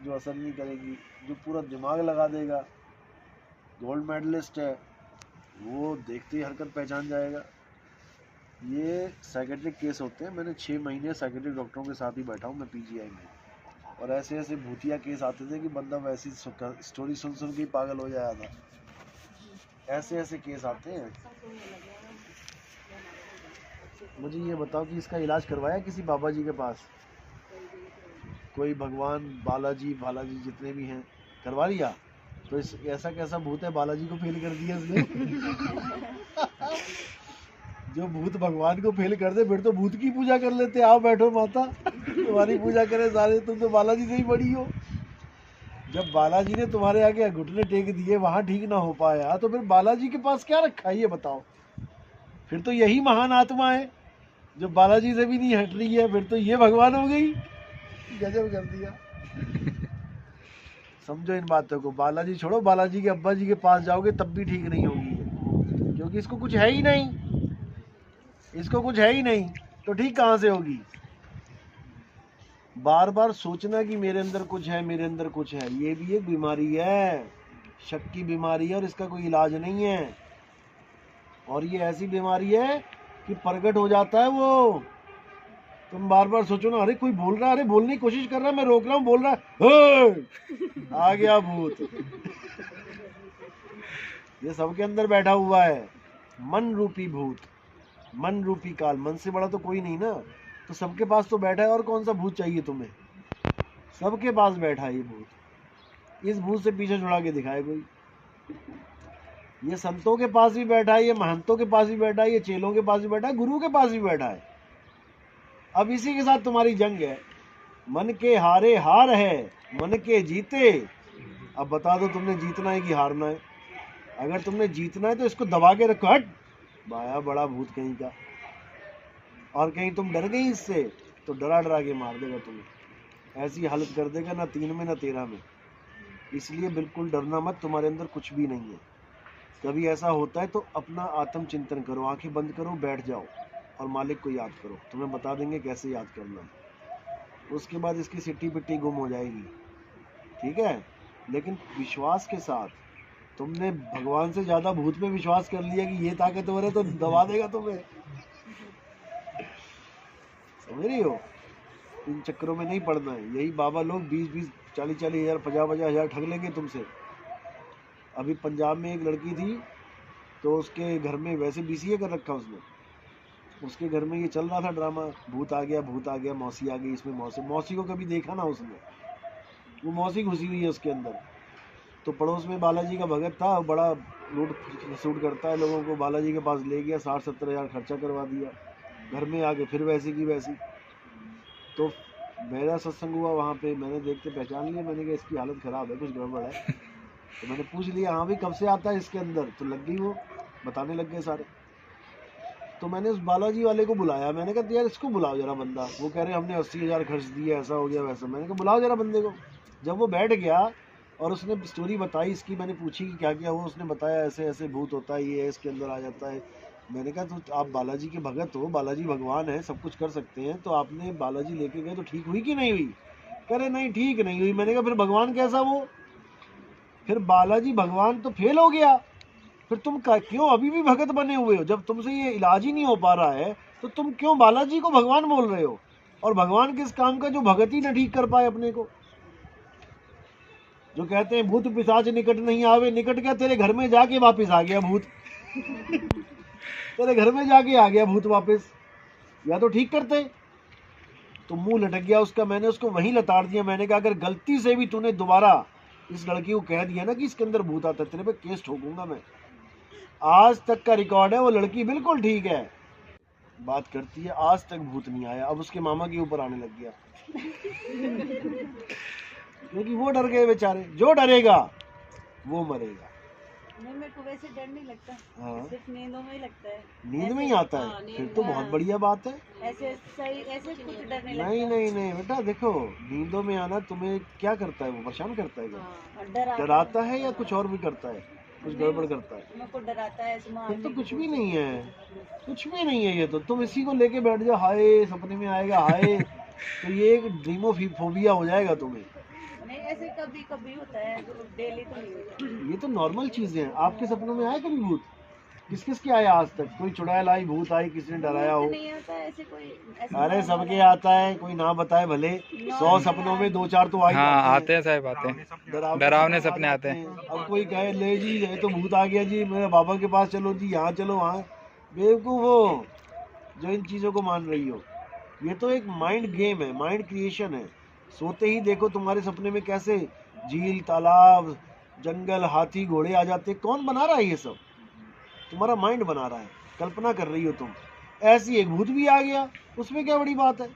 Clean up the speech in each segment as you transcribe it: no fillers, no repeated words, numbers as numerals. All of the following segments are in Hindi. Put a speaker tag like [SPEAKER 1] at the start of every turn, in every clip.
[SPEAKER 1] जो असर नहीं करेगी, जो पूरा दिमाग लगा देगा, गोल्ड मेडलिस्ट है, वो देखते ही हरकत पहचान जाएगा। ये साइकेट्रिक केस होते हैं। मैंने 6 महीने साइकेट्रिक डॉक्टरों के साथ ही बैठा हूँ मैं पीजीआई में, और ऐसे ऐसे भूतिया केस आते थे कि बंदा वैसी स्टोरी सुन सुन के ही पागल हो जाया था। ऐसे ऐसे केस आते हैं। मुझे ये बताओ कि इसका इलाज करवाया किसी बाबा जी के पास? कोई भगवान बालाजी जितने भी हैं करवा लिया? तो इस ऐसा कैसा भूत है बालाजी को फेल कर दिया इसने? जो भूत भगवान को फेल कर दे फिर तो भूत की पूजा कर लेते। आओ बैठो माता, तुम्हारी पूजा करे सारे, तुम तो बालाजी से ही बड़ी हो। जब बालाजी ने तुम्हारे आगे घुटने टेक दिए वहां ठीक ना हो पाया तो फिर बालाजी के पास क्या रखा है ये बताओ? फिर तो यही महान आत्मा है जो बालाजी से भी नहीं हट रही है, फिर तो ये भगवान हो गई। गजब कर दिया। समझो इन बातों को। बालाजी छोड़ो, बालाजी के अब्बा जी के पास जाओगे तब भी ठीक नहीं होगी, क्योंकि इसको कुछ है ही नहीं। इसको कुछ है ही नहीं तो ठीक कहां से होगी? बार बार सोचना कि मेरे अंदर कुछ है, मेरे अंदर कुछ है, ये भी एक बीमारी है, शक की बीमारी है, और इसका कोई इलाज नहीं है। और ये ऐसी बीमारी है कि प्रकट हो जाता है वो। तुम बार बार सोचो ना, अरे कोई बोल रहा है, अरे बोलने की कोशिश कर रहा है, मैं रोक रहा हूँ, बोल रहा है, आ गया भूत। ये सबके अंदर बैठा हुआ है, मन रूपी भूत, मन रूपी काल। मन से बड़ा तो कोई नहीं ना, तो सबके पास तो बैठा है। और कौन सा भूत चाहिए तुम्हें? सबके पास बैठा है ये भूत। इस भूत से पीछे छुड़ा के दिखाए कोई। ये संतों के पास भी बैठा है, ये महंतों के पास भी बैठा है, ये चेलों के पास भी बैठा है, गुरु के पास भी बैठा है। अब इसी के साथ तुम्हारी जंग है। मन के हारे हार है, मन के जीते। अब बता दो तुमने जीतना है कि हारना है? अगर तुमने जीतना है तो इसको दबा के रखो। हट बाया बड़ा भूत कहीं का। और कहीं तुम डर गई इससे तो डरा डरा के मार देगा तुम्हें। ऐसी हालत कर देगा, ना 3 में ना 13 में। इसलिए बिल्कुल डरना मत, तुम्हारे अंदर कुछ भी नहीं है। कभी ऐसा होता है तो अपना आत्म चिंतन करो, आंखें बंद करो, बैठ जाओ और मालिक को याद करो। तुम्हें बता देंगे कैसे याद करना है। उसके बाद इसकी सिट्टी पिट्टी गुम हो जाएगी, ठीक है? लेकिन विश्वास के साथ। तुमने भगवान से ज्यादा भूत पे विश्वास कर लिया कि ये ताकतवर है तो दबा देगा तुम्हें। समझ रही हो? इन चक्करों में नहीं पड़ना है। यही बाबा लोग 20-20, 40-40 हजार, 50-50 हजार ठग लेंगे तुमसे। अभी पंजाब में एक लड़की थी, तो उसके घर में वैसे बीसीए कर रखा उसने। उसके घर में ये चल रहा था ड्रामा, भूत आ गया, भूत आ गया, मौसी आ गई। इसमें मौसी को कभी देखा ना उसने, वो मौसी घुसी हुई है उसके अंदर। तो पड़ोस में बालाजी का भगत था, बड़ा लूट सूट करता है लोगों को। बालाजी के पास ले गया, 60-70 हजार खर्चा करवा दिया। घर में आके फिर वैसी की वैसी। तो मेरा सत्संग हुआ वहाँ पे, मैंने देख के पहचान लिया। मैंने कहा इसकी हालत खराब है, कुछ गड़बड़ है। तो मैंने पूछ लिया, हाँ भाई कब से आता है इसके अंदर? तो लग गई वो बताने लग गए सारे। तो मैंने उस बालाजी वाले को बुलाया। मैंने कहा यार इसको बुलाओ जरा बंदा। वो कह रहे हमने 80 हजार खर्च दिए, ऐसा हो गया वैसा। मैंने कहा बुलाओ जरा बंदे को। जब वो बैठ गया और उसने स्टोरी बताई इसकी, मैंने पूछी कि क्या क्या हुआ, उसने बताया ऐसे ऐसे भूत होता है, ये इसके अंदर आ जाता है। मैंने कहा तो आप बालाजी के भगत हो, बालाजी भगवान है, सब कुछ कर सकते हैं, तो आपने बालाजी लेके गए तो ठीक हुई कि नहीं हुई? कह रहे नहीं ठीक नहीं हुई। मैंने कहा फिर भगवान कैसा वो? फिर बालाजी भगवान तो फेल हो गया, फिर तुम क्यों अभी भी भगत बने हुए हो? जब तुमसे ये इलाज ही नहीं हो पा रहा है तो तुम क्यों बालाजी को भगवान बोल रहे हो? और भगवान किस काम का जो भगत ही न ठीक कर पाए अपने को? जो कहते हैं भूत पिशाच निकट नहीं आवे, निकट क्या तेरे घर में जाके वापस आ गया भूत। तेरे घर में जाके आ गया भूत वापस। या तो ठीक करते। तो मुंह लटक गया उसका। मैंने उसको वहीं लताड़ दिया। मैंने कहा अगर गलती से भी तूने दोबारा इस लड़की को कह दिया ना कि इसके अंदर भूत आता है, तेरे पे केस ठोकूंगा मैं। आज तक का रिकॉर्ड है, वो लड़की बिल्कुल ठीक है, बात करती है, आज तक भूत नहीं आया। अब उसके मामा के ऊपर आने लग गया। क्योंकि वो डर गए बेचारे। जो डरेगा वो मरेगा।
[SPEAKER 2] नहीं, मेरे को वैसे डर नहीं लगता।
[SPEAKER 1] हाँ,
[SPEAKER 2] सिर्फ नींदों में ही लगता है।
[SPEAKER 1] नींद में ही आता है।
[SPEAKER 2] हाँ,
[SPEAKER 1] फिर तो बहुत बढ़िया बात है।
[SPEAKER 2] ऐसे सही, ऐसे कुछ डर नहीं लगता।
[SPEAKER 1] नहीं नहीं नहीं बेटा, देखो नींदों में आना तुम्हें क्या करता है? वो परेशान करता है क्या?
[SPEAKER 2] हाँ,
[SPEAKER 1] डराता है या कुछ और भी करता है? कुछ गड़बड़ करता है?
[SPEAKER 2] मेरे को डराता है।
[SPEAKER 1] फिर तो कुछ भी नहीं है, कुछ भी नहीं है। ये तो तुम इसी को लेके बैठ जाओ, हाय सपने में आएगा हाय, तो ये एक ड्रीमोफोबिया हो जाएगा तुम्हें।
[SPEAKER 2] नहीं, ऐसे कभी कभी होता है, डेली तो नहीं होता।
[SPEAKER 1] ये तो नॉर्मल चीजें हैं। आपके सपनों में आए कभी भूत? किस किस के आया आज तक? कोई चुड़ैल आई, भूत आई, किसी ने डराया हो?
[SPEAKER 2] नहीं होता ऐसे कोई, ऐसे
[SPEAKER 1] अरे
[SPEAKER 2] normal
[SPEAKER 1] सबके
[SPEAKER 2] है।
[SPEAKER 1] आता है, कोई ना बताए भले। 100 सपनों में 2-4 तो आ ही
[SPEAKER 3] हाँ
[SPEAKER 1] जाते
[SPEAKER 3] आते हैं साहब, आते हैं।
[SPEAKER 1] हैं।
[SPEAKER 3] डरावने सपने आते हैं।
[SPEAKER 1] अब कोई कहे ले जी ये तो भूत आ गया जी, मेरे बाबा के पास चलो जी, यहाँ चलो वहाँ। बेवकूफ हो जो इन चीजों को मान रही हो। ये तो एक माइंड गेम है, माइंड क्रिएशन है। सोते ही देखो तुम्हारे सपने में कैसे झील, तालाब, जंगल, हाथी, घोड़े आ जाते। कौन बना रहा है ये सब? तुम्हारा माइंड बना रहा है, कल्पना कर रही हो तुम। ऐसी एक भूत भी आ गया, उसमें क्या बड़ी बात है?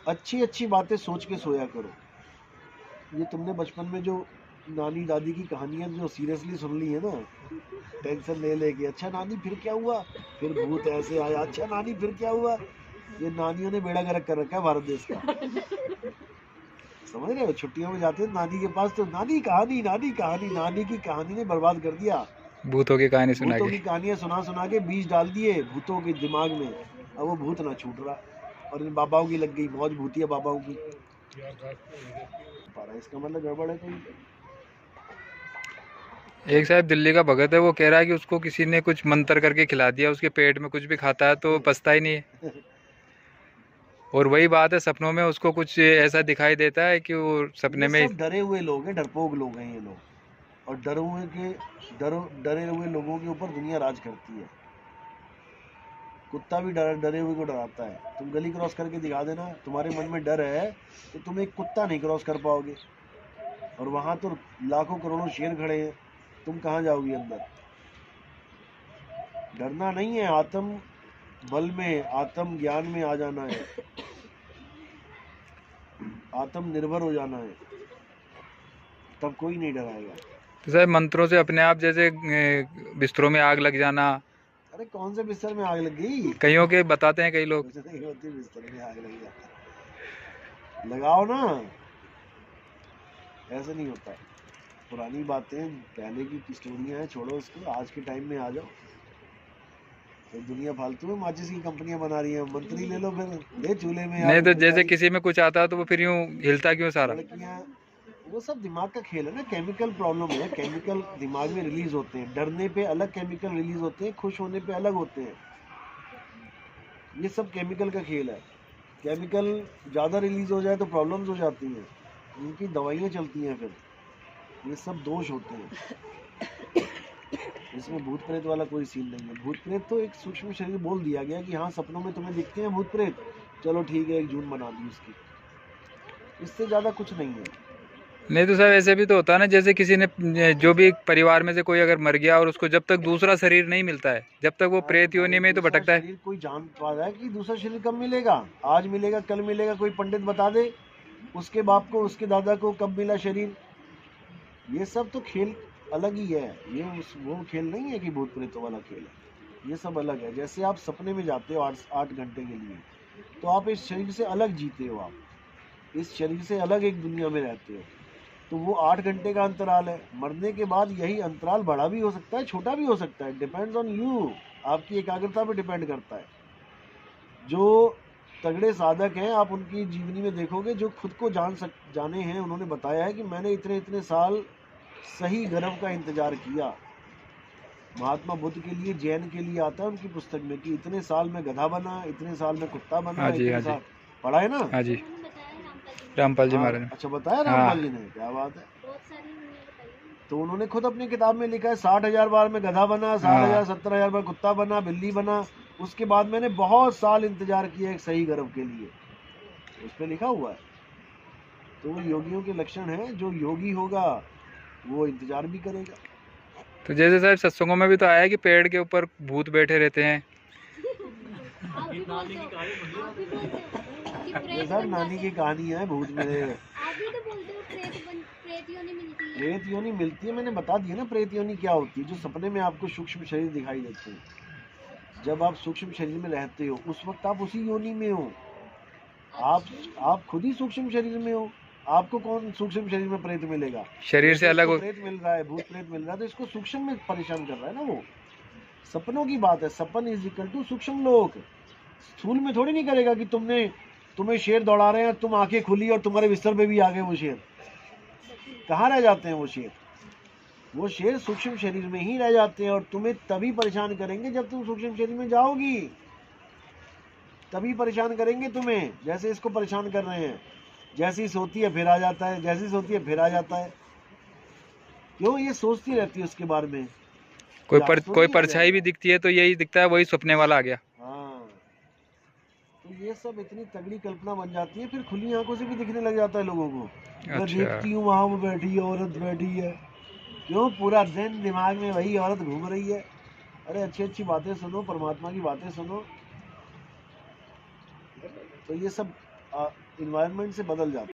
[SPEAKER 1] अच्छी अच्छी बातें सोच के सोया करो। ये तुमने बचपन में जो नानी दादी की कहानियां जो सीरियसली सुन ली है ना, टेंशन ले लेके, अच्छा नानी फिर क्या हुआ, फिर भूत ऐसे आया, अच्छा नानी फिर क्या हुआ। ये नानियों ने बेड़ा गर्क कर रखा है भारत देश का। समझ रहे हो? छुट्टियों में जाते हैं नानी के पास तो नानी कहानी, नानी कहानी। नानी की कहानी ने बर्बाद कर दिया।
[SPEAKER 3] भूतों की कहानी सुना
[SPEAKER 1] भूतों
[SPEAKER 3] के।
[SPEAKER 1] की कहानियां सुना सुना के बीज डाल दिए भूतों के दिमाग में। अब वो भूत ना छूट रहा, और इन बाबाओं की लग गई मौज भूतिया बाबाओं की। इसका मतलब गड़बड़ है कोई।
[SPEAKER 3] एक साहब दिल्ली का भगत है, वो कह रहा है कि उसको किसी ने कुछ मंत्र करके खिला दिया, उसके पेट में कुछ भी खाता है तो पछता ही नहीं है। और वही बात है, सपनों में उसको कुछ ऐसा दिखाई देता है कि वो सपने
[SPEAKER 1] ये
[SPEAKER 3] में।
[SPEAKER 1] सब डरे हुए लोग हैं, डरपोक लोग हैं ये लोग। और डरे हुए लोगों के ऊपर दुनिया राज करती है। कुत्ता भी डरे हुए को डराता है। तुम गली क्रॉस करके दिखा देना, तुम्हारे मन में डर है तो तुम एक कुत्ता नहीं क्रॉस कर पाओगे। और वहां तो लाखों करोड़ों शेर खड़े हैं, तुम कहाँ जाओगी अंदर? डरना नहीं है, आत्म बल में, आत्म ज्ञान में आ जाना है, आत्मनिर्भर हो जाना है, तब कोई नहीं डराएगा।
[SPEAKER 3] तो साहब मंत्रों से अपने आप जैसे बिस्तरों में आग लग जाना।
[SPEAKER 1] अरे कौन से बिस्तर में आग लग गई?
[SPEAKER 3] कईयों के बताते हैं कई लोग।
[SPEAKER 1] कुछ नहीं होती, बिस्तर में आग लग जाती। लगाओ ना, ऐसे नहीं होता। पुरानी बातें, पहले की स्टोरियां हैं, छोड़ो उसको। आज के टाइम में आ जाओ। तो दुनिया फालतू में माचिस की कंपनियां बना रही हैं। मंत्री ले लो, फिर ले चूल्हे में
[SPEAKER 3] नहीं
[SPEAKER 1] आग
[SPEAKER 3] तो जैसे
[SPEAKER 1] बुझाई।
[SPEAKER 3] किसी में कुछ आता है तो वो फिर यूं हिलता क्यों सारा?
[SPEAKER 1] लड़कियां, वो सब दिमाग का खेल है ना, केमिकल प्रॉब्लम है। केमिकल दिमाग में रिलीज होते हैं, डरने पे अलग केमिकल रिलीज होते हैं, खुश होने पे अलग होते हैं। ये सब केमिकल का खेल है। केमिकल ज़्यादा रिलीज हो जाए तो प्रॉब्लम्स हो जाती हैं, उनकी दवाइयाँ चलती हैं फिर। ये सब दोष होते हैं। इसमें भूत प्रेत वाला कोई सीन नहीं है। भूत प्रेत तो एक सूक्ष्म शरीर बोल दिया गया कि हाँ सपनों में तुम्हें दिखते हैं भूत प्रेत, चलो ठीक है 1 जून बना दी उसकी। इससे ज़्यादा कुछ नहीं है।
[SPEAKER 3] नहीं तो साहब ऐसे भी तो होता है ना, जैसे किसी ने जो भी परिवार में से कोई अगर मर गया और उसको जब तक दूसरा शरीर नहीं मिलता है, जब तक वो प्रेत योनि में ही तो
[SPEAKER 1] दूसरा
[SPEAKER 3] भटकता है।
[SPEAKER 1] शरीर कोई जान पा रहा है कि दूसरा शरीर कब मिलेगा? आज मिलेगा, कल मिलेगा? कोई पंडित बता दे उसके बाप को, उसके दादा को कब मिला शरीर। ये सब तो खेल अलग ही है। ये वो खेल नहीं है कि भूत प्रेतों वाला खेल है। ये सब अलग है। जैसे आप सपने में जाते हो 8 घंटे के लिए, तो आप इस शरीर से अलग जीते हो। आप इस शरीर से अलग एक दुनिया में रहते हो। तो वो 8 घंटे का अंतराल है। मरने के बाद यही अंतराल बड़ा भी हो सकता है, छोटा भी हो सकता है। डिपेंड्स ऑन यू, आपकी एकाग्रता पे डिपेंड करता है। जो तगड़े साधक हैं, आप उनकी जीवनी में देखोगे, जो खुद को जाने हैं, उन्होंने बताया है कि मैंने इतने इतने साल सही गर्भ का इंतजार किया। महात्मा बुद्ध के लिए, जैन के लिए आता है उनकी पुस्तक में कि इतने साल में गधा बना, इतने साल में कुत्ता बना।
[SPEAKER 3] हाँ जी,
[SPEAKER 1] इतने
[SPEAKER 3] हाँ जी।
[SPEAKER 1] साल पढ़ा है ना?
[SPEAKER 3] हाँ जी, रामपाल जी महाराज।
[SPEAKER 1] अच्छा बताया रामपाल जी ने, क्या बात है। तो उन्होंने खुद अपनी किताब में लिखा है 60,000 बार में गधा बना, 60,000 70,000 बार कुत्ता बना, बिल्ली बना। उसके बाद मैंने बहुत साल इंतजार किया एक सही गर्भ के लिए, उस पर लिखा हुआ है। तो वो योगियों के लक्षण हैं। जो योगी होगा वो इंतजार भी करेगा।
[SPEAKER 3] तो जैसे साहब सत्संगों में भी तो आया है कि पेड़ के ऊपर भूत बैठे रहते हैं।
[SPEAKER 1] ये सब नानी की कहानी है। भूत मेरे प्रेत योनि मिलती है, मैंने बता दिया ना प्रेत योनि क्या होती है। जो सपने में आपको सूक्ष्म शरीर दिखाई देते हैं, जब आप सूक्ष्म शरीर में रहते हो उस वक्त आप उसी योनि में हो। आप खुद ही सूक्ष्म शरीर में हो। आपको कौन सूक्ष्म शरीर में प्रेत मिलेगा?
[SPEAKER 3] शरीर से अलग हो।
[SPEAKER 1] प्रेत मिल रहा है, भूत प्रेत मिल रहा है, तो इसको सूक्ष्म में परेशान कर रहा है ना वो। सपनों की बात है। सपन इज इक्वल टू सूक्ष्म लोक। स्थूल में थोड़ी नहीं करेगा कि तुमने तुम्हें शेर दौड़ा रहे हैं, तुम आंखें खुली और तुम्हारे बिस्तर पे भी आ गए वो शेर, कहाँ रह जाते हैं वो शेर? वो शेर सूक्ष्म शरीर में ही रह जाते हैं, और तुम्हें तभी परेशान करेंगे जब तुम सूक्ष्म शरीर में जाओगी, तभी परेशान करेंगे तुम्हें, जैसे इसको परेशान कर रहे हैं। जैसी सोती है फिर आ जाता है, जैसी सोती है फिर आ जाता है। क्यों? ये सोचती रहती है उसके बारे में।
[SPEAKER 3] कोई परछाई भी दिखती है तो यही दिखता है वही सपने वाला आ गया।
[SPEAKER 1] हाँ, तो ये सब इतनी तगड़ी कल्पना बन जाती है, फिर खुली आंखों से भी दिखने लग जाता है लोगों को। मैं
[SPEAKER 3] अच्छा।
[SPEAKER 1] देखती हूँ वहां वो बैठी है, औरत बैठी है। क्यों? पूरा दिन दिमाग में वही औरत घूम रही है। अरे अच्छी अच्छी बातें सुनो, परमात्मा की बातें सुनो, तो ये सब इन्वायरमेंट से बदल जाता है।